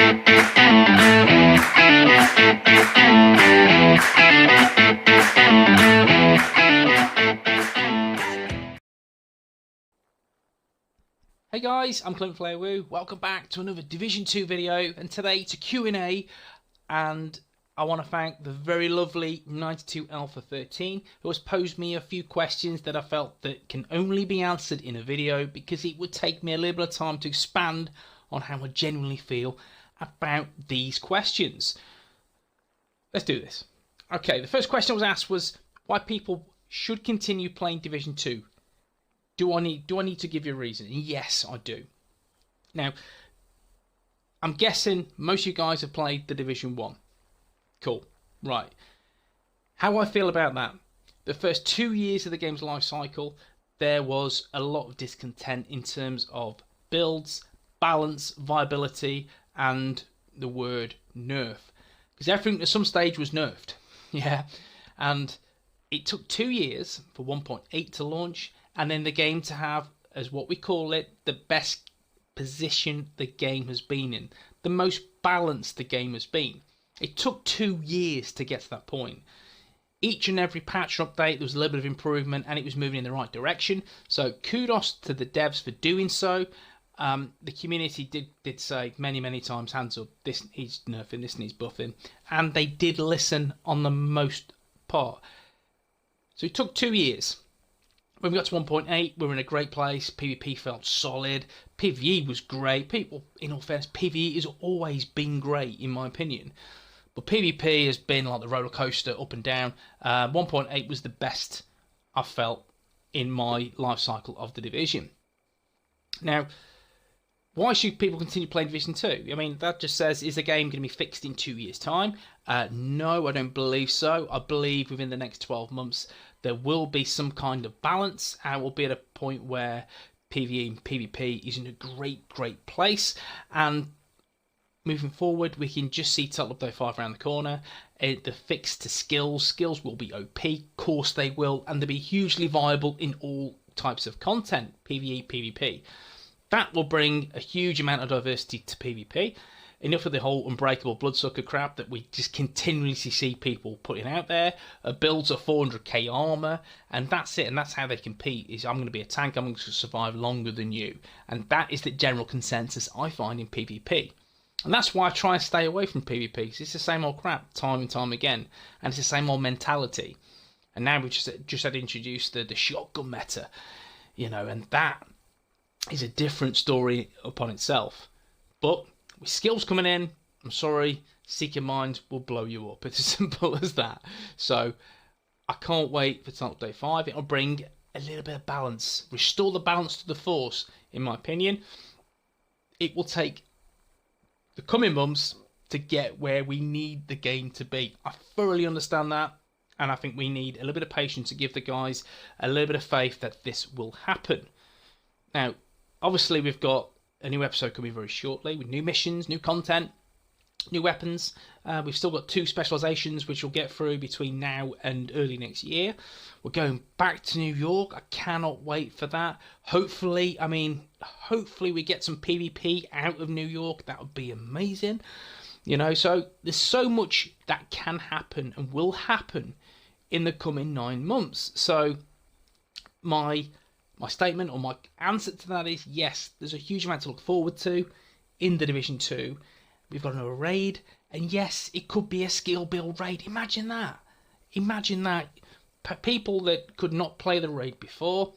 Hey guys, I'm Clint Flairwoo. Welcome back to another Division 2 video, and today it's a Q&A, and I want to thank the very lovely 92 Alpha 13 who has posed me a few questions that I felt that can only be answered in a video because it would take me a little bit of time to expand on how I genuinely feel about these questions. Let's do this. Okay, the first question I was asked was why people should continue playing Division 2. Do I need to give you a reason? And yes, I do. Now, I'm guessing most of you guys have played the Division 1. Cool. Right. How I feel about that. The first 2 years of the game's life cycle, there was a lot of discontent in terms of builds, balance, viability, and the word nerf. Because everything at some stage was nerfed. Yeah. And it took 2 years for 1.8 to launch, and then the game to have, as what we call it, the best position the game has been in. The most balanced the game has been. It took 2 years to get to that point. Each and every patch update, there was a little bit of improvement, and it was moving in the right direction. So kudos to the devs for doing so. The community did say many times, hands up, this needs nerfing, this needs buffing. And they did listen on the most part. So it took 2 years. When we got to 1.8, we were in a great place. PvP felt solid. PvE was great. People, in all fairness, PvE has always been great, in my opinion. But PvP has been like the roller coaster, up and down. 1.8 was the best I felt in my life cycle of the Division. Now, why should people continue playing Division 2? I mean, that just says, is the game going to be fixed in 2 years' time? No, I don't believe so. I believe within the next 12 months, there will be some kind of balance, and we'll be at a point where PvE and PvP is in a great place. And moving forward, we can just see Total Update 5 around the corner. The fix to skills will be OP, of course they will, and they'll be hugely viable in all types of content, PvE, PvP. That will bring a huge amount of diversity to PvP. Enough of the whole Unbreakable Bloodsucker crap that we just continuously see people putting out there. Builds of 400k armor, and that's it. And that's how they compete, is I'm going to be a tank, I'm going to survive longer than you. And that is the general consensus I find in PvP. And that's why I try and stay away from PvP. It's the same old crap time and time again. And it's the same old mentality. And now we've just had to introduce the shotgun meta. You know, and that is a different story upon itself. But with skills coming in, I'm sorry, Seeker Mind will blow you up. It's as simple as that. So I can't wait for Total Update 5. It'll bring a little bit of balance, restore the balance to the Force, in my opinion. It will take the coming months to get where we need the game to be. I thoroughly understand that, and I think we need a little bit of patience to give the guys a little bit of faith that this will happen. Now, obviously, we've got a new episode coming very shortly with new missions, new content, new weapons. We've still got 2 specializations which we'll get through between now and early next year. We're going back to New York. I cannot wait for that. Hopefully we get some PvP out of New York. That would be amazing. You know, so there's so much that can happen and will happen in the coming 9 months. So my statement or my answer to that is yes, there's a huge amount to look forward to in the Division 2. We've got another raid, and yes, it could be a skill build raid. Imagine that. Imagine that. People that could not play the raid before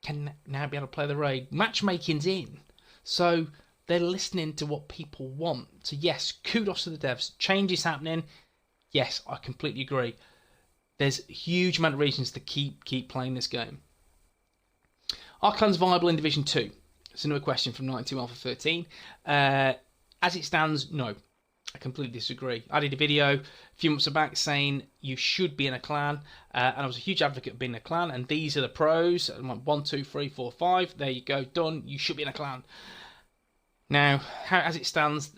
can now be able to play the raid. Matchmaking's in. So they're listening to what people want. So yes, kudos to the devs. Change is happening. Yes, I completely agree. There's a huge amount of reasons to keep playing this game. Are clans viable in Division 2? It's another question from 92 Alpha 13. As it stands, no. I completely disagree. I did a video a few months back saying you should be in a clan, and I was a huge advocate of being in a clan, and these are the pros. 1, 2, 3, 4, 5. There you go, done. You should be in a clan. Now, as it stands,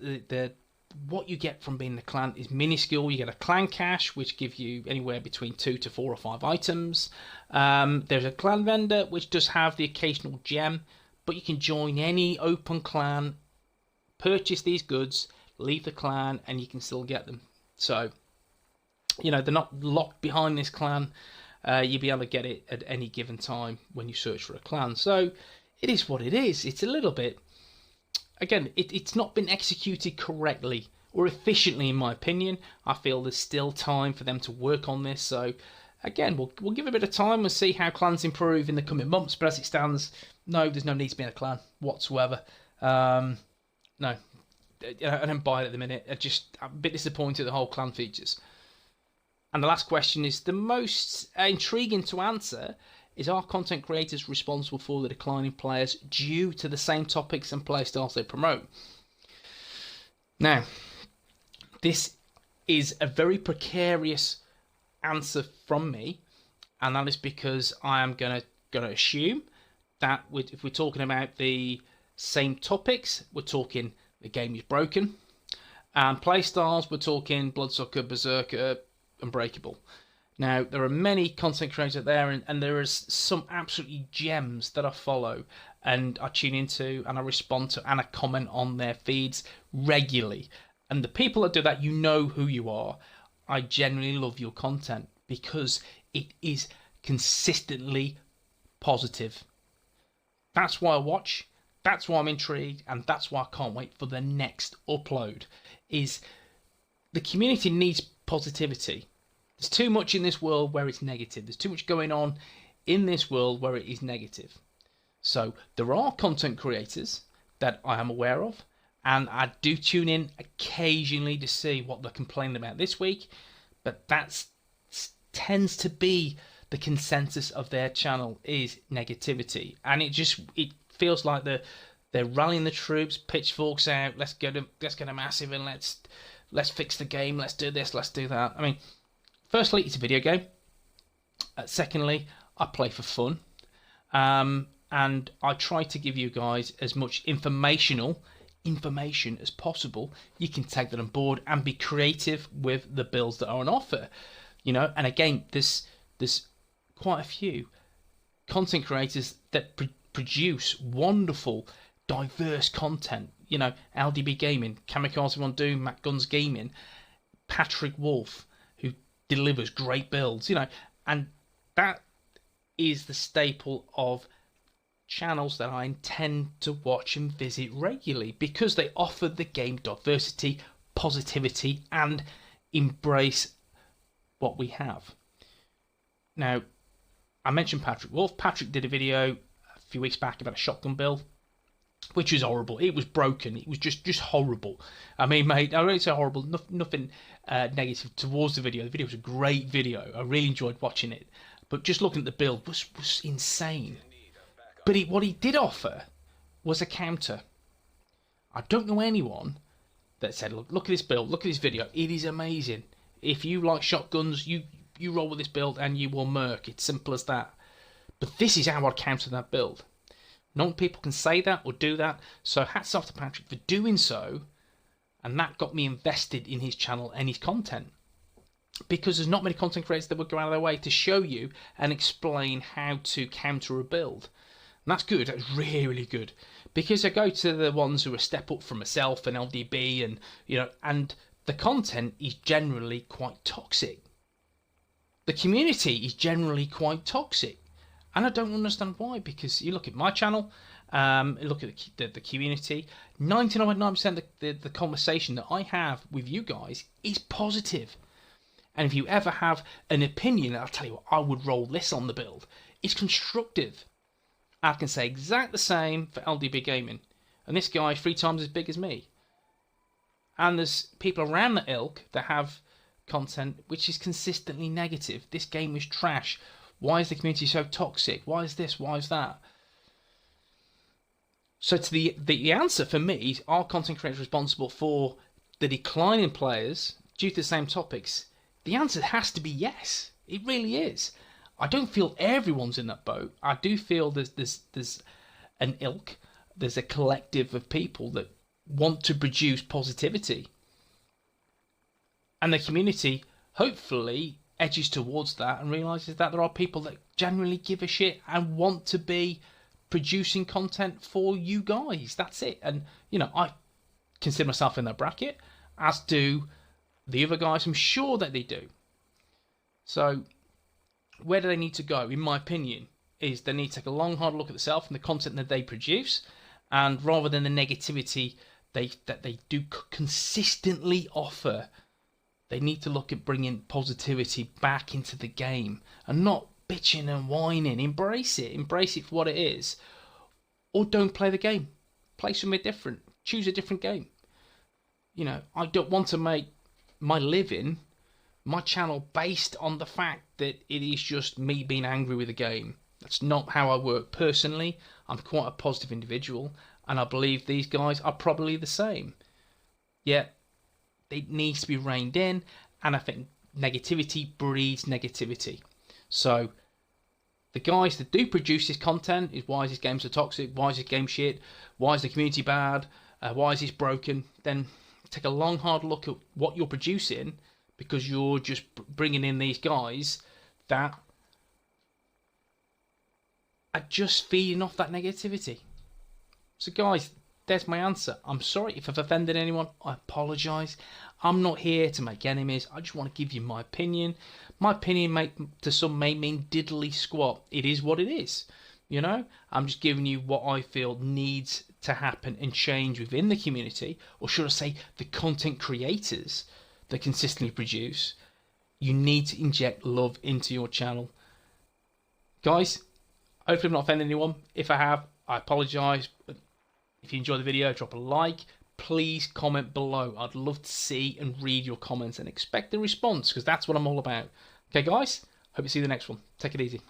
what you get from being in a clan is minuscule. You get a clan cache, which gives you anywhere between 2 to 4 or 5 items. There's a clan vendor, which does have the occasional gem, but you can join any open clan purchase these goods, leave the clan, and you can still get them. So, you know, they're not locked behind this clan. You'll be able to get it at any given time when you search for a clan. So it is what it is. It's a little bit, again, it's not been executed correctly or efficiently, in my opinion. I feel there's still time for them to work on this. So again, we'll give it a bit of time. We'll see how clans improve in the coming months. But as it stands, no, there's no need to be in a clan whatsoever. No, I don't buy it at the minute. I'm a bit disappointed at the whole clan features. And the last question is the most intriguing to answer: is, are content creators responsible for the decline in players due to the same topics and playstyles they promote? Now, this is a very precarious answer from me, and that is because I am gonna assume that if we're talking about the same topics, we're talking the game is broken, and playstyles, we're talking Bloodsucker, Berserker, Unbreakable. Now, there are many content creators out there, and there is some absolutely gems that I follow and I tune into and I respond to and I comment on their feeds regularly. And the people that do that, you know who you are. I genuinely love your content because it is consistently positive. That's why I watch, that's why I'm intrigued, and that's why I can't wait for the next upload. Is the community needs positivity. There's too much in this world where it's negative. There's too much going on in this world where it is negative. So there are content creators that I am aware of, and I do tune in occasionally to see what they're complaining about this week, but that tends to be the consensus of their channel is negativity, and it feels like they're rallying the troops, pitchforks out, let's get a massive, and let's fix the game, let's do this, let's do that. I mean, firstly, it's a video game. Secondly, I play for fun. And I try to give you guys as much information as possible. You can take that on board and be creative with the builds that are on offer. You know, and again, there's quite a few content creators that produce wonderful, diverse content. You know, LDB Gaming, Kamikaze Von Doom, Matt Guns Gaming, Patrick Wolf, who delivers great builds, you know, and that is the staple of channels that I intend to watch and visit regularly because they offer the game diversity, positivity, and embrace what we have. Now, I mentioned Patrick Wolf. Patrick did a video a few weeks back about a shotgun build, which was horrible. It was broken. It was just horrible. I mean, mate, I don't say horrible. Nothing negative towards the video. The video was a great video. I really enjoyed watching it. But just looking at the build was insane. But what he did offer was a counter. I don't know anyone that said, look at this build, look at this video. It is amazing. If you like shotguns, you roll with this build and you will murk. It's simple as that. But this is how I'd counter that build. Not many people can say that or do that. So hats off to Patrick for doing so. And that got me invested in his channel and his content. Because there's not many content creators that would go out of their way to show you and explain how to counter a build. And that's good. That's really, really good. Because I go to the ones who are a step up from myself and LDB, and you know, and the content is generally quite toxic. The community is generally quite toxic, and I don't understand why. Because you look at my channel, look at the community. 99.9% of the conversation that I have with you guys is positive. And if you ever have an opinion, I'll tell you what, I would roll this on the build. It's constructive. I can say exactly the same for LDB Gaming. And this guy is 3 times as big as me. And there's people around the ilk that have content which is consistently negative. This game is trash. Why is the community so toxic? Why is this? Why is that? So to the answer for me is, are content creators responsible for the decline in players due to the same topics? The answer has to be yes. It really is. I don't feel everyone's in that boat. I do feel there's an ilk, there's a collective of people that want to produce positivity. And the community hopefully edges towards that and realises that there are people that genuinely give a shit and want to be producing content for you guys. That's it. And, you know, I consider myself in that bracket, as do the other guys. I'm sure that they do. So where do they need to go, in my opinion, is they need to take a long, hard look at themselves and the content that they produce, and rather than the negativity that they do consistently offer, they need to look at bringing positivity back into the game and not bitching and whining. Embrace it for what it is, or don't play the game. Play something different. Choose a different game. You know, I don't want to make my living, my channel, based on the fact that it is just me being angry with the game. That's not how I work personally. I'm quite a positive individual, and I believe these guys are probably the same. Yet it needs to be reined in, and I think negativity breeds negativity. So the guys that do produce this content is, why is this game so toxic? Why is this game shit? Why is the community bad? Why is this broken? Then take a long, hard look at what you're producing, because you're just bringing in these guys that are just feeding off that negativity. So guys, there's my answer. I'm sorry if I've offended anyone. I apologise. I'm not here to make enemies. I just want to give you my opinion. My opinion to some may mean diddly squat. It is what it is. You know, I'm just giving you what I feel needs to happen and change within the community, or should I say the content creators that consistently produce. You need to inject love into your channel. Guys, hopefully I've not offended anyone. If I have, I apologise. If you enjoyed the video, drop a like. Please comment below. I'd love to see and read your comments and expect a response, because that's what I'm all about. Okay guys, hope to see you in the next one. Take it easy.